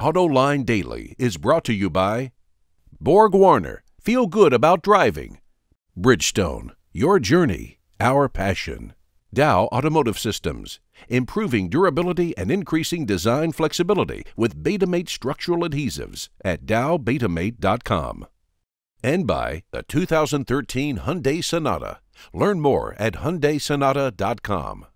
Autoline Daily is brought to you by Borg Warner, feel good about driving. Bridgestone, your journey, our passion. Dow Automotive Systems, improving durability and increasing design flexibility with Betamate structural adhesives at dowbetamate.com. And by the 2013 Hyundai Sonata. Learn more at HyundaiSonata.com.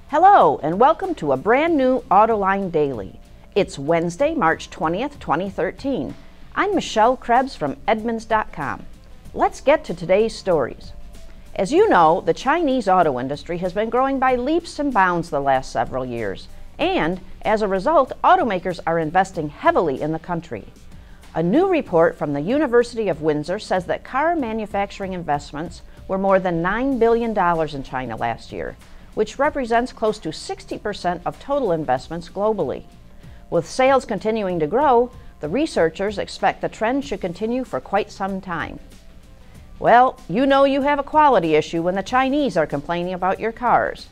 Hello and welcome to a brand new Autoline Daily. It's Wednesday, March 20th, 2013. I'm Michelle Krebs from Edmunds.com. Let's get to today's stories. As you know, the Chinese auto industry has been growing by leaps and bounds the last several years, and as a result, automakers are investing heavily in the country. A new report from the University of Windsor says that car manufacturing investments were more than $9 billion in China last year, which represents close to 60% of total investments globally. With sales continuing to grow, the researchers expect the trend should continue for quite some time. Well, you know you have a quality issue when the Chinese are complaining about your cars.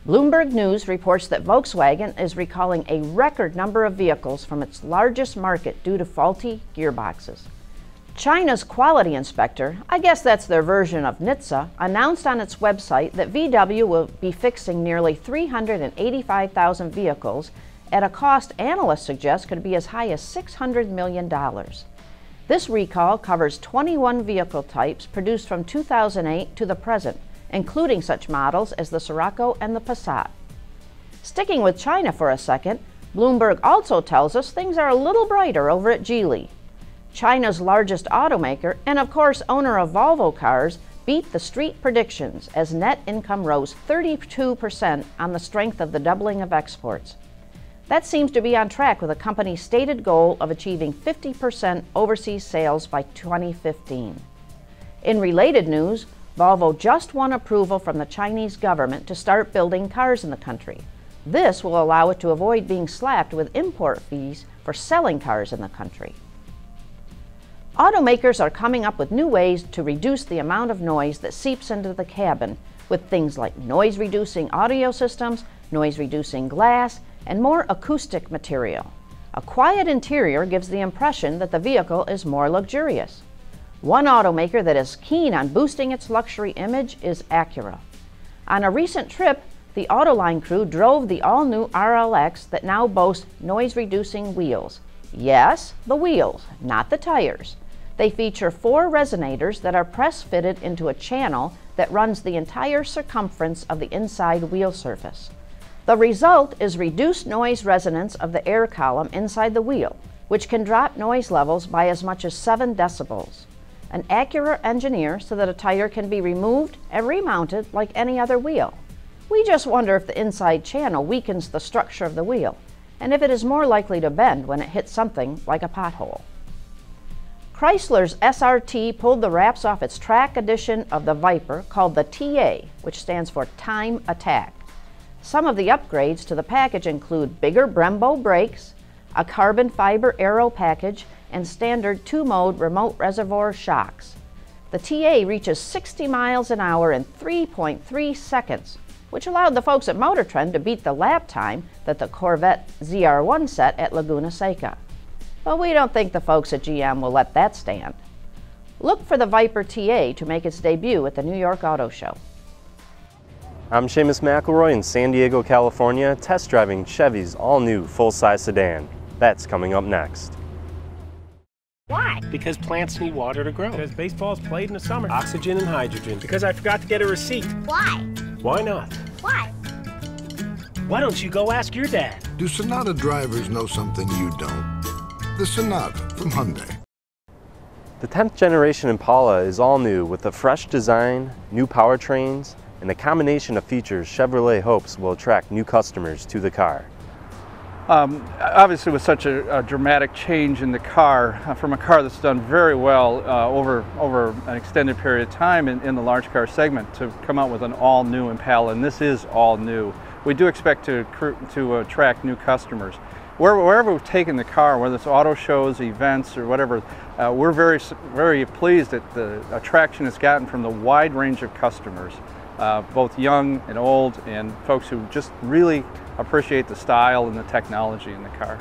Bloomberg News reports that Volkswagen is recalling a record number of vehicles from its largest market due to faulty gearboxes. China's quality inspector, I guess that's their version of NHTSA, announced on its website that VW will be fixing nearly 385,000 vehicles at a cost analysts suggest could be as high as $600 million. This recall covers 21 vehicle types produced from 2008 to the present, including such models as the Scirocco and the Passat. Sticking with China for a second, Bloomberg also tells us things are a little brighter over at Geely. China's largest automaker, and of course owner of Volvo cars, beat the street predictions as net income rose 32% on the strength of the doubling of exports. That seems to be on track with the company's stated goal of achieving 50% overseas sales by 2015. In related news, Volvo just won approval from the Chinese government to start building cars in the country. This will allow it to avoid being slapped with import fees for selling cars in the country. Automakers are coming up with new ways to reduce the amount of noise that seeps into the cabin with things like noise-reducing audio systems, noise-reducing glass, and more acoustic material. A quiet interior gives the impression that the vehicle is more luxurious. One automaker that is keen on boosting its luxury image is Acura. On a recent trip, the Autoline crew drove the all-new RLX that now boasts noise-reducing wheels. Yes, the wheels, not the tires. They feature 4 resonators that are press-fitted into a channel that runs the entire circumference of the inside wheel surface. The result is reduced noise resonance of the air column inside the wheel, which can drop noise levels by as much as 7 decibels. An Acura engineer so that a tire can be removed and remounted like any other wheel. We just wonder if the inside channel weakens the structure of the wheel, and if it is more likely to bend when it hits something like a pothole. Chrysler's SRT pulled the wraps off its track edition of the Viper called the TA, which stands for Time Attack. Some of the upgrades to the package include bigger Brembo brakes, a carbon fiber aero package, and standard 2-mode remote reservoir shocks. The TA reaches 60 miles an hour in 3.3 seconds, which allowed the folks at Motor Trend to beat the lap time that the Corvette ZR1 set at Laguna Seca. But we don't think the folks at GM will let that stand. Look for the Viper TA to make its debut at the New York Auto Show. I'm Seamus McElroy in San Diego, California, test driving Chevy's all-new full-size sedan. That's coming up next. Why? Because plants need water to grow. Because baseball's played in the summer. Oxygen and hydrogen. Because I forgot to get a receipt. Why? Why not? Why? Why don't you go ask your dad? Do Sonata drivers know something you don't? The Sonata from Hyundai. The 10th generation Impala is all new with a fresh design, new powertrains, and a combination of features Chevrolet hopes will attract new customers to the car. Obviously, with such a dramatic change in the car, from a car that's done very well over an extended period of time in the large car segment, to come out with an all-new Impala, and this is all new. We do expect to attract new customers. Wherever we've taken the car, whether it's auto shows, events, or whatever, we're very pleased at the attraction it's gotten from the wide range of customers. both young and old, and folks who just really appreciate the style and the technology in the car.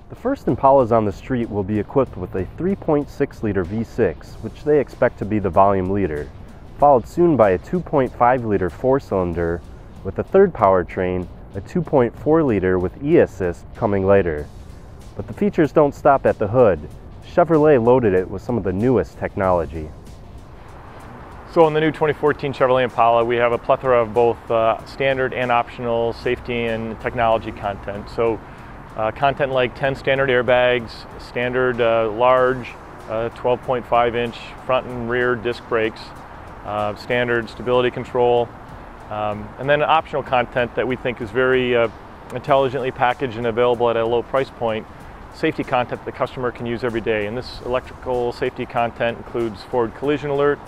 The first Impalas on the street will be equipped with a 3.6-liter V6, which they expect to be the volume leader, followed soon by a 2.5-liter four-cylinder with a third powertrain, a 2.4-liter with e-assist, coming later. But the features don't stop at the hood. Chevrolet loaded it with some of the newest technology. So in the new 2014 Chevrolet Impala, we have a plethora of both standard and optional safety and technology content. So content like 10 standard airbags, standard large 12.5-inch front and rear disc brakes, standard stability control, and then optional content that we think is very intelligently packaged and available at a low price point, safety content the customer can use every day. And this electrical safety content includes forward collision alert,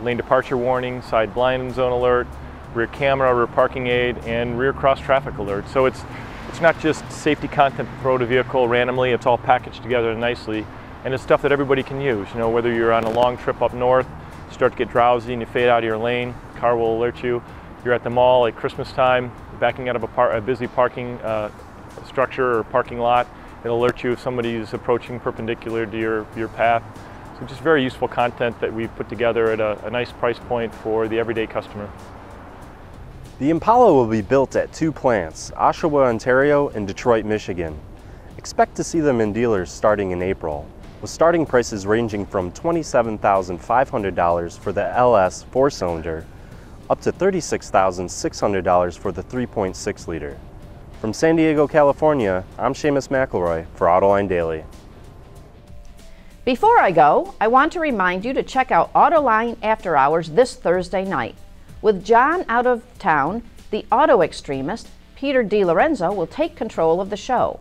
lane departure warning, side blind zone alert, rear camera, rear parking aid, and rear cross traffic alert. So it's not just safety content to throw at a vehicle randomly, it's all packaged together nicely. And it's stuff that everybody can use. You know, whether you're on a long trip up north, start to get drowsy and you fade out of your lane, the car will alert you. You're at the mall at Christmas time, backing out of a busy parking structure or parking lot, it'll alert you if somebody's approaching perpendicular to your path. So just very useful content that we've put together at a nice price point for the everyday customer. The Impala will be built at two plants, Oshawa, Ontario and Detroit, Michigan. Expect to see them in dealers starting in April, with starting prices ranging from $27,500 for the LS 4-cylinder up to $36,600 for the 3.6-liter. From San Diego, California, I'm Seamus McElroy for Autoline Daily. Before I go, I want to remind you to check out Autoline After Hours this Thursday night. With John out of town, the auto extremist, Peter DiLorenzo, will take control of the show.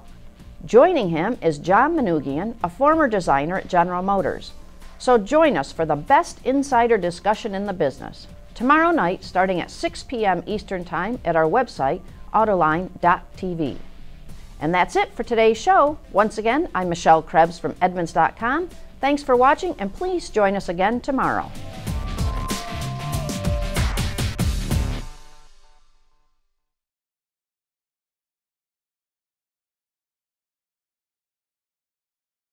Joining him is John Manoogian, a former designer at General Motors. So join us for the best insider discussion in the business. Tomorrow night, starting at 6 p.m. Eastern Time at our website, autoline.tv. And that's it for today's show. Once again, I'm Michelle Krebs from Edmunds.com. Thanks for watching, and please join us again tomorrow.